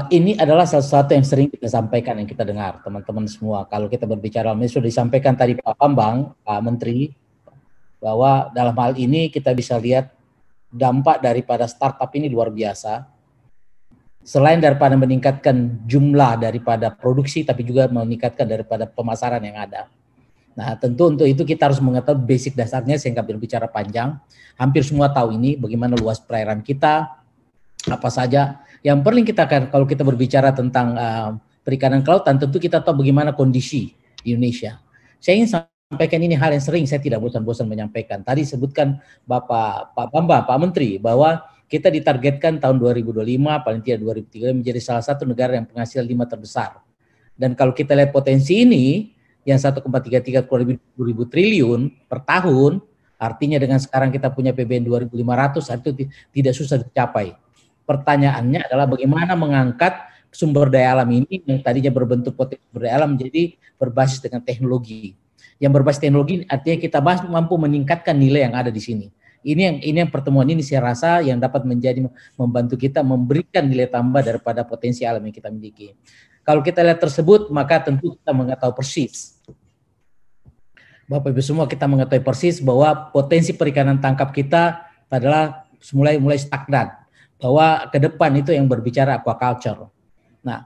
Ini adalah sesuatu yang sering kita sampaikan, yang kita dengar, teman-teman semua. Kalau kita berbicara, ini sudah disampaikan tadi Pak Bambang, Pak Menteri, bahwa dalam hal ini kita bisa lihat dampak daripada startup ini luar biasa. Selain daripada meningkatkan jumlah daripada produksi, tapi juga meningkatkan daripada pemasaran yang ada. Nah, tentu untuk itu kita harus mengetahui basic dasarnya sehingga berbicara panjang. Hampir semua tahu ini bagaimana luas perairan kita, apa saja. Yang paling kita akan, kalau kita berbicara tentang perikanan kelautan, tentu kita tahu bagaimana kondisi di Indonesia. Saya ingin sampaikan ini hal yang sering saya tidak bosan-bosan menyampaikan. Tadi sebutkan Pak Bambang, Pak Menteri, bahwa kita ditargetkan tahun 2025, paling tidak 2030 menjadi salah satu negara yang penghasil 5 terbesar. Dan kalau kita lihat potensi ini, yang 1,33 kurang lebih 2.000 triliun per tahun, artinya dengan sekarang kita punya PBN 2.500, itu tidak susah dicapai. Pertanyaannya adalah bagaimana mengangkat sumber daya alam ini yang tadinya berbentuk potensi sumber daya alam menjadi berbasis dengan teknologi. Yang berbasis teknologi artinya kita mampu meningkatkan nilai yang ada di sini. Ini yang pertemuan ini saya rasa yang dapat menjadi membantu kita memberikan nilai tambah daripada potensi alam yang kita miliki. Kalau kita lihat tersebut, maka tentu kita mengetahui persis. Bapak Ibu semua, kita mengetahui persis bahwa potensi perikanan tangkap kita adalah mulai stagnan. Bahwa ke depan itu yang berbicara aquaculture. Nah,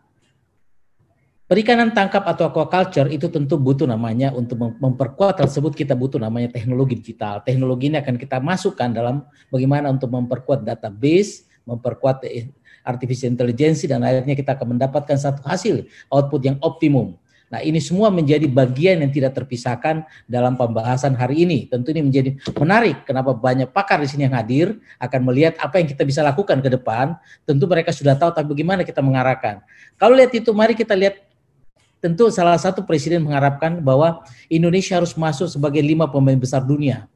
perikanan tangkap atau aquaculture itu tentu butuh namanya, untuk memperkuat tersebut kita butuh namanya teknologi digital. Teknologi ini akan kita masukkan dalam bagaimana untuk memperkuat database, memperkuat artificial intelligence, dan akhirnya kita akan mendapatkan satu hasil output yang optimum. Nah, ini semua menjadi bagian yang tidak terpisahkan dalam pembahasan hari ini. Tentu ini menjadi menarik, kenapa banyak pakar di sini yang hadir, akan melihat apa yang kita bisa lakukan ke depan. Tentu mereka sudah tahu, tapi bagaimana kita mengarahkan. Kalau lihat itu, mari kita lihat, tentu salah satu presiden mengharapkan bahwa Indonesia harus masuk sebagai 5 pemain besar dunia.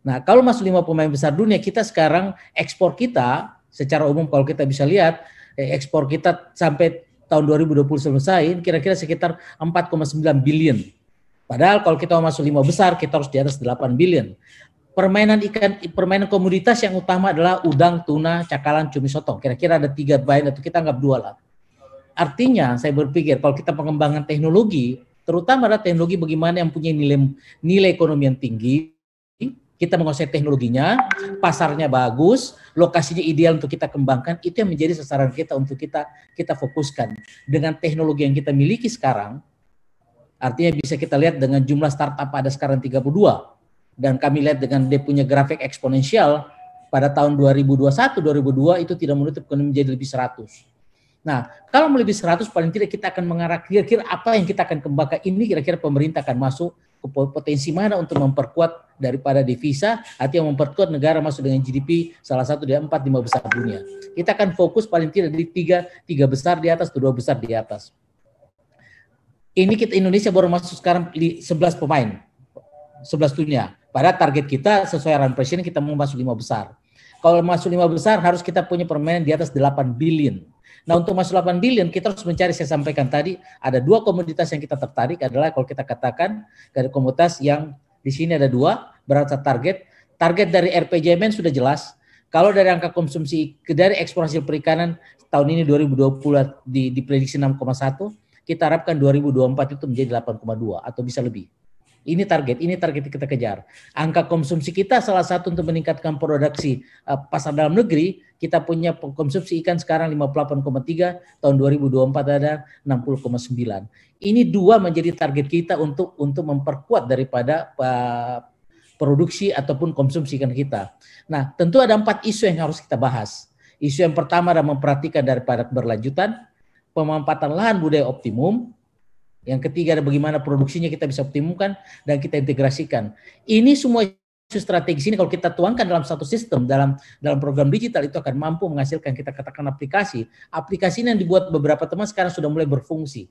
Nah, kalau masuk 5 pemain besar dunia, kita sekarang ekspor kita, secara umum kalau kita bisa lihat, ekspor kita sampai tahun 2020 selesai, kira-kira sekitar 4,9 billion. Padahal kalau kita mau masuk 5 besar, kita harus di atas 8 billion. Permainan komoditas yang utama adalah udang, tuna, cakalang, cumi, sotong. Kira-kira ada 3 bahan, atau kita anggap 2 lah. Artinya saya berpikir kalau kita pengembangan teknologi, terutama adalah teknologi bagaimana yang punya nilai ekonomi yang tinggi, kita menguasai teknologinya, pasarnya bagus, lokasinya ideal untuk kita kembangkan, itu yang menjadi sasaran kita untuk kita fokuskan. Dengan teknologi yang kita miliki sekarang, artinya bisa kita lihat dengan jumlah startup ada sekarang 32, dan kami lihat dengan dia punya grafik eksponensial, pada tahun 2021-2002 itu tidak menutup kemungkinan menjadi lebih 100. Nah, kalau lebih 100, paling tidak kita akan mengarah kira-kira apa yang kita akan kembangkan. Ini kira-kira pemerintah akan masuk ke potensi mana untuk memperkuat daripada devisa, artinya memperkuat negara masuk dengan GDP salah satu di 4-5 besar dunia. Kita akan fokus paling tidak di 3 besar di atas, 2 besar di atas. Ini kita Indonesia baru masuk sekarang 11 pemain, 11 dunia. Pada target kita sesuai arahan presiden kita mau masuk 5 besar. Kalau masuk 5 besar harus kita punya permainan di atas 8 billion. Nah, untuk masuk 8 billion kita harus mencari, saya sampaikan tadi, ada 2 komoditas yang kita tertarik, adalah kalau kita katakan dari komoditas yang di sini ada 2, berapa target dari RPJMN sudah jelas. Kalau dari angka konsumsi, dari ekspor hasil perikanan tahun ini 2020 diprediksi 6,1, kita harapkan 2024 itu menjadi 8,2 atau bisa lebih. Ini target kita kejar. Angka konsumsi kita salah satu untuk meningkatkan produksi pasar dalam negeri, kita punya konsumsi ikan sekarang 58,3, tahun 2024 ada 60,9. Ini 2 menjadi target kita untuk memperkuat daripada produksi ataupun konsumsi ikan kita. Nah, tentu ada 4 isu yang harus kita bahas. Isu yang pertama adalah memperhatikan daripada keberlanjutan, pemanfaatan lahan budaya optimum. Yang ketiga ada bagaimana produksinya kita bisa optimumkan dan kita integrasikan. Ini semua isu strategis ini kalau kita tuangkan dalam satu sistem, dalam program digital, itu akan mampu menghasilkan, kita katakan aplikasi. Aplikasi ini yang dibuat beberapa teman sekarang sudah mulai berfungsi.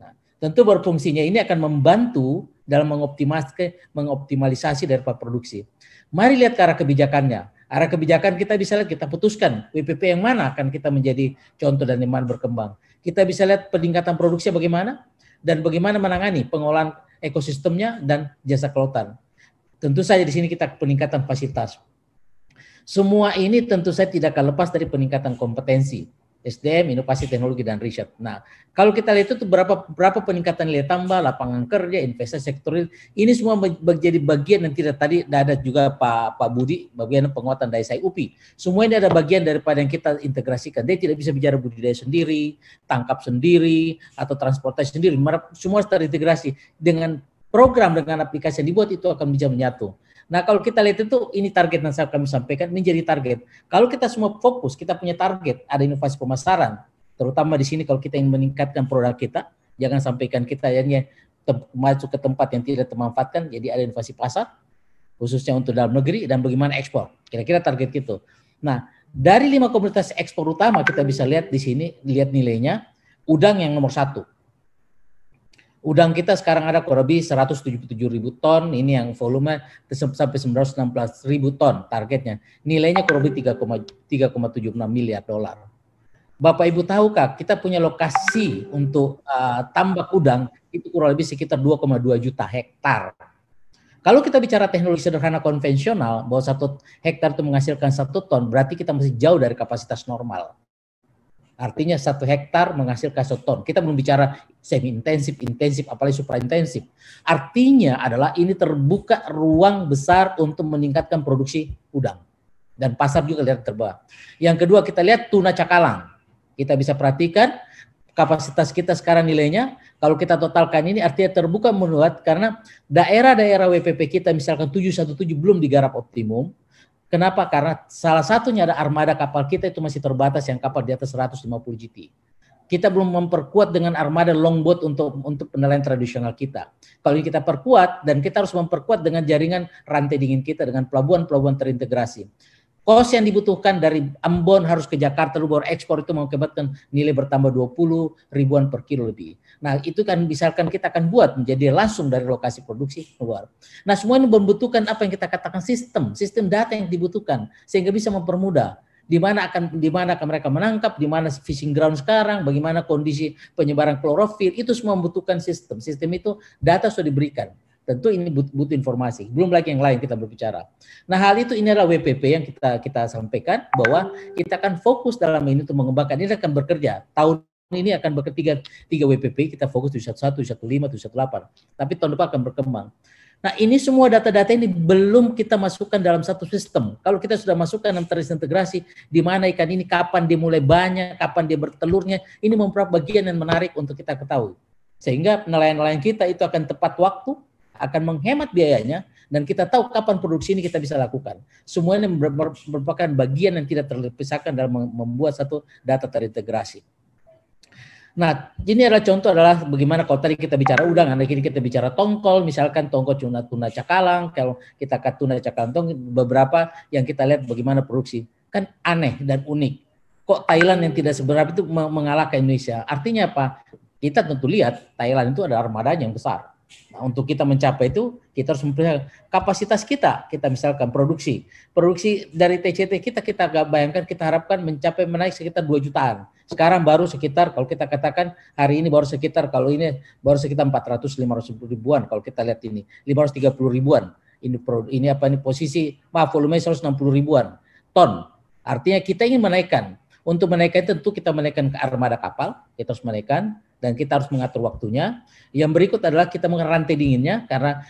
Nah, tentu berfungsinya ini akan membantu dalam mengoptimalisasi daripada produksi. Mari lihat ke arah kebijakannya. Arah kebijakan kita bisa lihat, kita putuskan WPP yang mana akan kita menjadi contoh dan yang mana berkembang. Kita bisa lihat peningkatan produksinya bagaimana, dan bagaimana menangani pengolahan ekosistemnya dan jasa kelautan. Tentu saja di sini kita peningkatan fasilitas. Semua ini tentu saja tidak akan lepas dari peningkatan kompetensi. SDM, inovasi teknologi dan riset. Nah, kalau kita lihat itu berapa peningkatan nilai tambah, lapangan kerja, investasi sektor ini semua menjadi bagian yang tidak tadi ada juga Pak Budi, bagian penguatan daya saing UPI. Semua ini ada bagian daripada yang kita integrasikan. Dia tidak bisa bicara budidaya sendiri, tangkap sendiri, atau transportasi sendiri. Semua terintegrasi dengan program, dengan aplikasi yang dibuat itu akan bisa menyatu. Nah, kalau kita lihat itu, ini target yang kami sampaikan menjadi target. Kalau kita semua fokus, kita punya target, ada inovasi pemasaran, terutama di sini kalau kita ingin meningkatkan produk kita, jangan sampaikan kita hanya masuk ke tempat yang tidak termanfaatkan, jadi ada inovasi pasar, khususnya untuk dalam negeri, dan bagaimana ekspor. Kira-kira target gitu. Nah, dari 5 komoditas ekspor utama, kita bisa lihat di sini, lihat nilainya, udang yang nomor 1. Udang kita sekarang ada kurang lebih 177.000 ton, ini yang volume sampai 916.000 ton targetnya. Nilainya kurang lebih 3,76 miliar dolar. Bapak Ibu tahukah kita punya lokasi untuk tambak udang itu kurang lebih sekitar 2,2 juta hektar. Kalau kita bicara teknologi sederhana konvensional, bahwa 1 hektar itu menghasilkan 1 ton, berarti kita masih jauh dari kapasitas normal. Artinya 1 hektar menghasilkan 1 ton. Kita belum bicara semi intensif, intensif, apalagi supra intensif. Artinya adalah ini terbuka ruang besar untuk meningkatkan produksi udang. Dan pasar juga lihat terbuka. Yang kedua kita lihat tuna cakalang. Kita bisa perhatikan kapasitas kita sekarang nilainya. Kalau kita totalkan ini artinya terbuka meluas karena daerah-daerah WPP kita misalkan 717 belum digarap optimum. Kenapa? Karena salah satunya ada armada kapal kita itu masih terbatas yang kapal di atas 150 GT. Kita belum memperkuat dengan armada longboat untuk nelayan tradisional kita. Kalau ini kita perkuat dan kita harus memperkuat dengan jaringan rantai dingin kita dengan pelabuhan-pelabuhan terintegrasi. Kos yang dibutuhkan dari Ambon harus ke Jakarta, lalu baru ekspor itu mengakibatkan nilai bertambah 20 ribuan per kilo lebih. Nah itu kan misalkan kita akan buat menjadi langsung dari lokasi produksi keluar. Nah semua ini membutuhkan apa yang kita katakan sistem data yang dibutuhkan sehingga bisa mempermudah di mana akan mereka menangkap, di mana fishing ground sekarang, bagaimana kondisi penyebaran klorofil, itu semua membutuhkan sistem. Sistem itu data sudah diberikan. Tentu ini butuh informasi. Belum lagi yang lain kita berbicara. Nah hal itu ini adalah WPP yang kita sampaikan bahwa kita akan fokus dalam ini untuk mengembangkan. Ini akan bekerja. Tahun ini akan bekerja 3 WPP. Kita fokus di 11, 15, 18. Tapi tahun depan akan berkembang. Nah ini semua data-data ini belum kita masukkan dalam satu sistem. Kalau kita sudah masukkan dalam terintegrasi, di mana ikan ini kapan dia mulai banyak, kapan dia bertelurnya, ini merupakan bagian yang menarik untuk kita ketahui. Sehingga nelayan-nelayan kita itu akan tepat waktu, akan menghemat biayanya, dan kita tahu kapan produksi ini kita bisa lakukan. Semuanya merupakan bagian yang tidak terpisahkan dalam membuat satu data terintegrasi. Nah, ini adalah contoh adalah bagaimana kalau tadi kita bicara udang, hari ini kita bicara tongkol, misalkan tongkol tuna cakalang, kalau kita tuna cakalang beberapa yang kita lihat bagaimana produksi. Kan aneh dan unik. Kok Thailand yang tidak seberapa itu mengalahkan Indonesia? Artinya apa? Kita tentu lihat Thailand itu ada armadanya yang besar. Nah, untuk kita mencapai itu, kita harus memperhatikan kapasitas kita misalkan produksi dari TCT kita bayangkan, kita harapkan mencapai menaik sekitar 2 jutaan. Sekarang baru sekitar, kalau kita katakan hari ini baru sekitar, kalau ini baru sekitar 400-500 ribuan, kalau kita lihat ini 530 ribuan. Ini posisi, volume 160 ribuan ton. Artinya kita ingin menaikkan. Untuk menaikkan tentu kita menaikkan ke armada kapal, kita harus menaikkan, dan kita harus mengatur waktunya. Yang berikut adalah kita rantai dinginnya, karena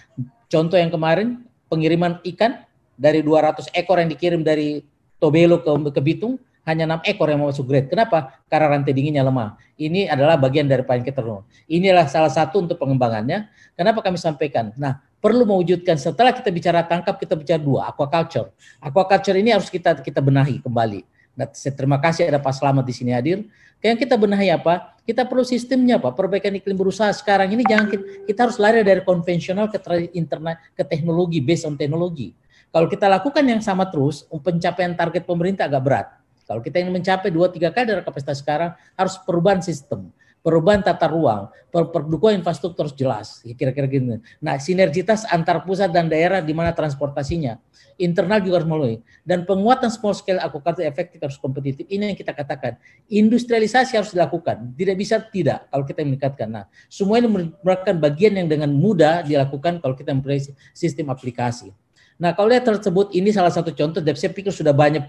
contoh yang kemarin pengiriman ikan dari 200 ekor yang dikirim dari Tobelo ke Bitung, hanya 6 ekor yang masuk grade. Kenapa? Karena rantai dinginnya lemah. Ini adalah bagian dari yang kita tahu. Inilah salah satu untuk pengembangannya. Kenapa kami sampaikan? Nah, perlu mewujudkan setelah kita bicara tangkap, kita bicara 2, aquaculture. Aquaculture ini harus kita benahi kembali. Nah, terima kasih ada Pak Slamet di sini hadir. Yang kita benahi apa? Kita perlu sistemnya, Pak. Perbaikan iklim berusaha sekarang ini jangan kita harus lari dari konvensional ke internet, ke teknologi, based on teknologi. Kalau kita lakukan yang sama terus, pencapaian target pemerintah agak berat. Kalau kita ingin mencapai 2-3 kali dari kapasitas sekarang, harus perubahan sistem, perubahan tata ruang, perdukuhan infrastruktur harus jelas. Kira-kira gitu. Nah, sinergitas antar pusat dan daerah di mana transportasinya. Internal juga harus melalui. Dan penguatan small scale aquaculture efektif harus kompetitif. Ini yang kita katakan. Industrialisasi harus dilakukan. Tidak bisa tidak kalau kita meningkatkan. Nah, semua ini merupakan bagian yang dengan mudah dilakukan kalau kita mempunyai sistem aplikasi. Nah, kalau lihat tersebut, ini salah satu contoh, saya pikir sudah banyak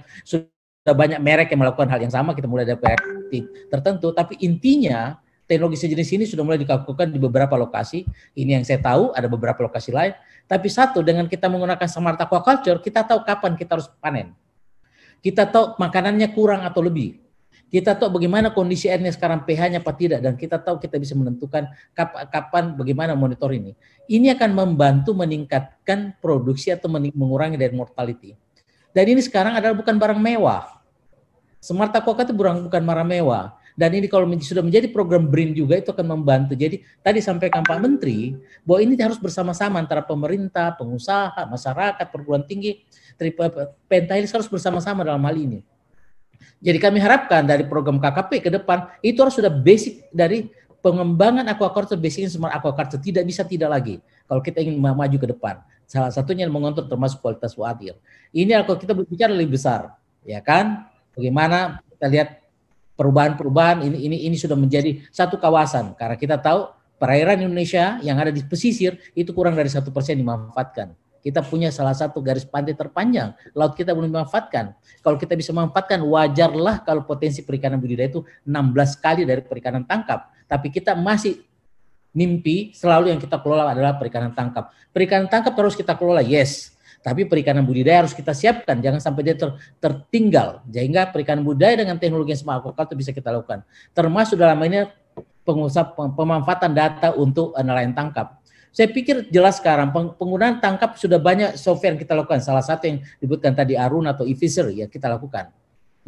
banyak merek yang melakukan hal yang sama, kita mulai dari merek tertentu, tapi intinya teknologi sejenis ini sudah mulai dilakukan di beberapa lokasi. Ini yang saya tahu, ada beberapa lokasi lain. Tapi satu, dengan kita menggunakan smart aquaculture, kita tahu kapan kita harus panen. Kita tahu makanannya kurang atau lebih. Kita tahu bagaimana kondisi airnya sekarang, pH-nya apa tidak, dan kita tahu kita bisa menentukan kapan bagaimana monitor ini. Ini akan membantu meningkatkan produksi atau mengurangi dari mortality. Dan ini sekarang adalah bukan barang mewah. Smart aquaculture itu bukan barang mewah. Dan ini kalau sudah menjadi program BRIN juga, itu akan membantu. Jadi tadi sampaikan Pak Menteri bahwa ini harus bersama-sama antara pemerintah, pengusaha, masyarakat, perguruan tinggi, Pentahelis harus bersama-sama dalam hal ini. Jadi kami harapkan dari program KKP ke depan itu harus sudah basic dari pengembangan aquaculture, basicnya smart aquaculture, tidak bisa tidak lagi kalau kita ingin maju ke depan. Salah satunya mengontrol termasuk kualitas air. Ini kalau kita berbicara lebih besar, ya kan? Bagaimana kita lihat perubahan-perubahan ini sudah menjadi satu kawasan, karena kita tahu perairan Indonesia yang ada di pesisir itu kurang dari 1% dimanfaatkan. Kita punya salah satu garis pantai terpanjang, laut kita belum dimanfaatkan. Kalau kita bisa memanfaatkan, wajarlah kalau potensi perikanan budidaya itu 16 kali dari perikanan tangkap. Tapi kita masih mimpi selalu yang kita kelola adalah perikanan tangkap. Perikanan tangkap terus kita kelola, yes. Tapi perikanan budidaya harus kita siapkan, jangan sampai dia tertinggal. Sehingga perikanan budidaya dengan teknologi smart aquaculture bisa kita lakukan. Termasuk dalam ini pemanfaatan data untuk nelayan tangkap. Saya pikir jelas sekarang penggunaan tangkap sudah banyak software yang kita lakukan. Salah satu yang disebutkan tadi Arun atau e-fishery ya kita lakukan.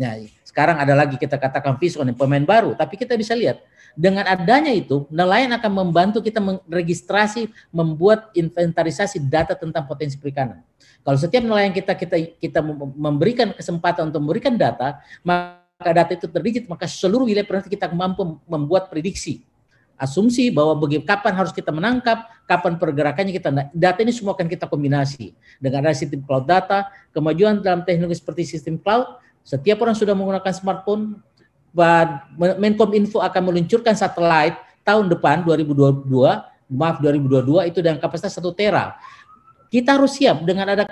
Nah, sekarang ada lagi kita katakan fish on, pemain baru, tapi kita bisa lihat dengan adanya itu nelayan akan membantu kita meregistrasi, membuat inventarisasi data tentang potensi perikanan. Kalau setiap nelayan kita memberikan kesempatan untuk memberikan data, maka data itu terdigit, maka seluruh wilayah perairan kita mampu membuat prediksi. Asumsi bahwa kapan harus kita menangkap, kapan pergerakannya kita, data ini semua akan kita kombinasi dengan ada sistem cloud data, kemajuan dalam teknologi seperti sistem cloud. Setiap orang sudah menggunakan smartphone. Menkominfo akan meluncurkan satelit tahun depan 2022 itu dengan kapasitas 1 tera. Kita harus siap dengan ada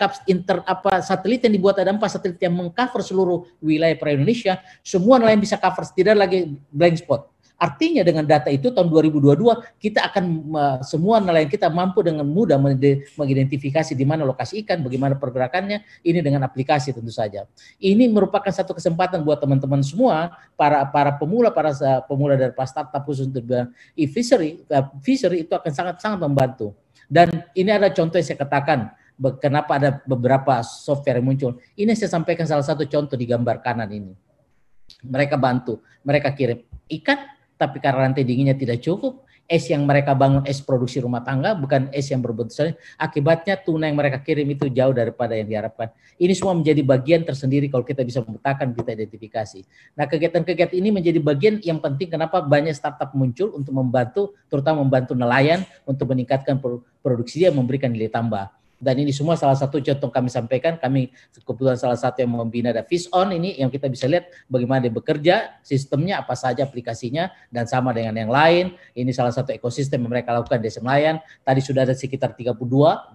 satelit yang dibuat, ada 4 satelit yang mengcover seluruh wilayah perairan Indonesia, semua nelayan bisa cover, tidak lagi blank spot. Artinya dengan data itu tahun 2022 kita akan semua nelayan kita mampu dengan mudah mengidentifikasi di mana lokasi ikan, bagaimana pergerakannya, ini dengan aplikasi tentu saja. Ini merupakan satu kesempatan buat teman-teman semua, para pemula dari startup khusus untuk e-fishery, fishery itu akan sangat-sangat membantu. Dan ini ada contoh yang saya katakan, kenapa ada beberapa software yang muncul. Ini saya sampaikan salah satu contoh di gambar kanan ini. Mereka bantu, mereka kirim ikan, tapi karena rantai dinginnya tidak cukup, es yang mereka bangun es produksi rumah tangga, bukan es yang berbentuk, akibatnya tuna yang mereka kirim itu jauh daripada yang diharapkan. Ini semua menjadi bagian tersendiri kalau kita bisa memetakan, kita identifikasi. Nah, kegiatan-kegiatan ini menjadi bagian yang penting kenapa banyak startup muncul untuk membantu, terutama membantu nelayan untuk meningkatkan produksi dia, memberikan nilai tambah. Dan ini semua salah satu contoh kami sampaikan, kami kebetulan salah satu yang membina ada Fish On ini yang kita bisa lihat bagaimana dia bekerja, sistemnya apa saja aplikasinya, dan sama dengan yang lain. Ini salah satu ekosistem yang mereka lakukan di desa nelayan. Tadi sudah ada sekitar 32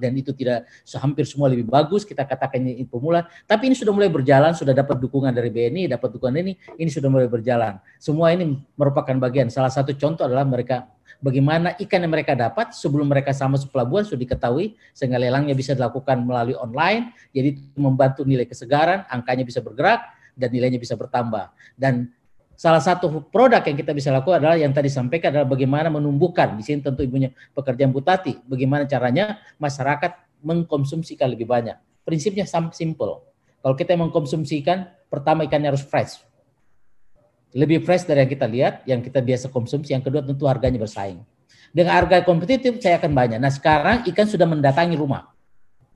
dan itu tidak hampir semua lebih bagus, kita katakan ini pemula. Tapi ini sudah mulai berjalan, sudah dapat dukungan dari BNI, dapat dukungan ini sudah mulai berjalan. Semua ini merupakan bagian, salah satu contoh adalah mereka bagaimana ikan yang mereka dapat sebelum mereka sama pelabuhan sudah diketahui sehingga lelangnya bisa dilakukan melalui online, jadi membantu nilai kesegaran, angkanya bisa bergerak dan nilainya bisa bertambah. Dan salah satu produk yang kita bisa lakukan adalah yang tadi sampaikan adalah bagaimana menumbuhkan, di sini tentu ibunya pekerjaan Bu Tati, bagaimana caranya masyarakat mengkonsumsi ikan lebih banyak. Prinsipnya simple. Kalau kita mengkonsumsi ikan, pertama ikannya harus fresh. Lebih fresh dari yang kita lihat, yang kita biasa konsumsi. Yang kedua tentu harganya bersaing. Dengan harga kompetitif saya akan banyak. Nah sekarang ikan sudah mendatangi rumah.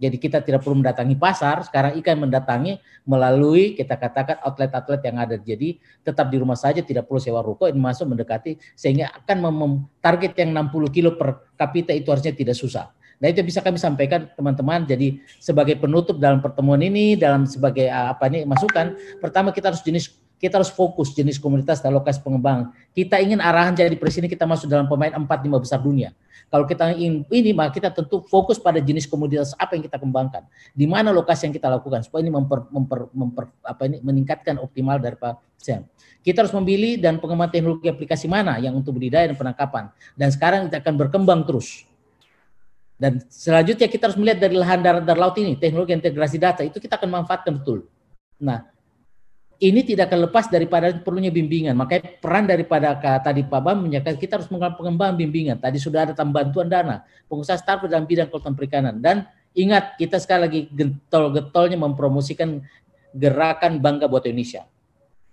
Jadi kita tidak perlu mendatangi pasar, sekarang ikan mendatangi melalui kita katakan outlet-outlet yang ada. Jadi tetap di rumah saja, tidak perlu sewa ruko, ini masuk mendekati sehingga akan target yang 60 kilo per kapita itu harusnya tidak susah. Nah itu bisa kami sampaikan teman-teman. Jadi sebagai penutup dalam pertemuan ini, dalam sebagai masukan, pertama kita harus kita harus fokus jenis komunitas dan lokasi pengembangan. Kita ingin arahan jadi presiden kita masuk dalam pemain 4-5 besar dunia. Kalau kita ingin ini, maka kita tentu fokus pada jenis komoditas apa yang kita kembangkan, di mana lokasi yang kita lakukan supaya ini meningkatkan optimal dari pasien. Kita harus memilih dan pengembangan teknologi aplikasi mana yang untuk budidaya dan penangkapan. Dan sekarang kita akan berkembang terus. Dan selanjutnya kita harus melihat dari lahan, darat, dan laut ini, teknologi integrasi data itu kita akan manfaatkan betul. Nah, ini tidak akan lepas daripada perlunya bimbingan. Makanya peran daripada tadi Pak Bam menyatakan kita harus melakukan pengembangan bimbingan. Tadi sudah ada bantuan dana, pengusaha startup dalam bidang kelautan perikanan. Dan ingat, kita sekali lagi getol-getolnya mempromosikan gerakan Bangga Buat Indonesia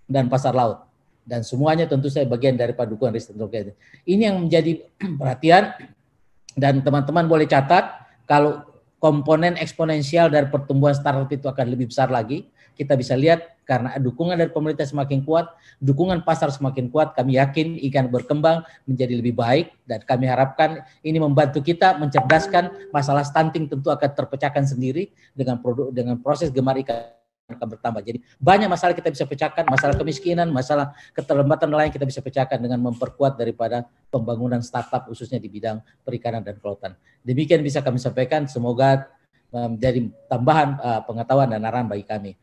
dan pasar laut. Dan semuanya tentu saja bagian daripada dukungan riset teknologi. Ini yang menjadi perhatian, dan teman-teman boleh catat, kalau komponen eksponensial dari pertumbuhan startup itu akan lebih besar lagi. Kita bisa lihat karena dukungan dari pemerintah semakin kuat, dukungan pasar semakin kuat, kami yakin ikan berkembang menjadi lebih baik, dan kami harapkan ini membantu kita mencerdaskan masalah stunting tentu akan terpecahkan sendiri dengan proses gemar ikan akan bertambah. Jadi banyak masalah kita bisa pecahkan, masalah kemiskinan, masalah keterlambatan lain kita bisa pecahkan dengan memperkuat daripada pembangunan startup khususnya di bidang perikanan dan kelautan. Demikian bisa kami sampaikan, semoga menjadi tambahan pengetahuan dan arahan bagi kami.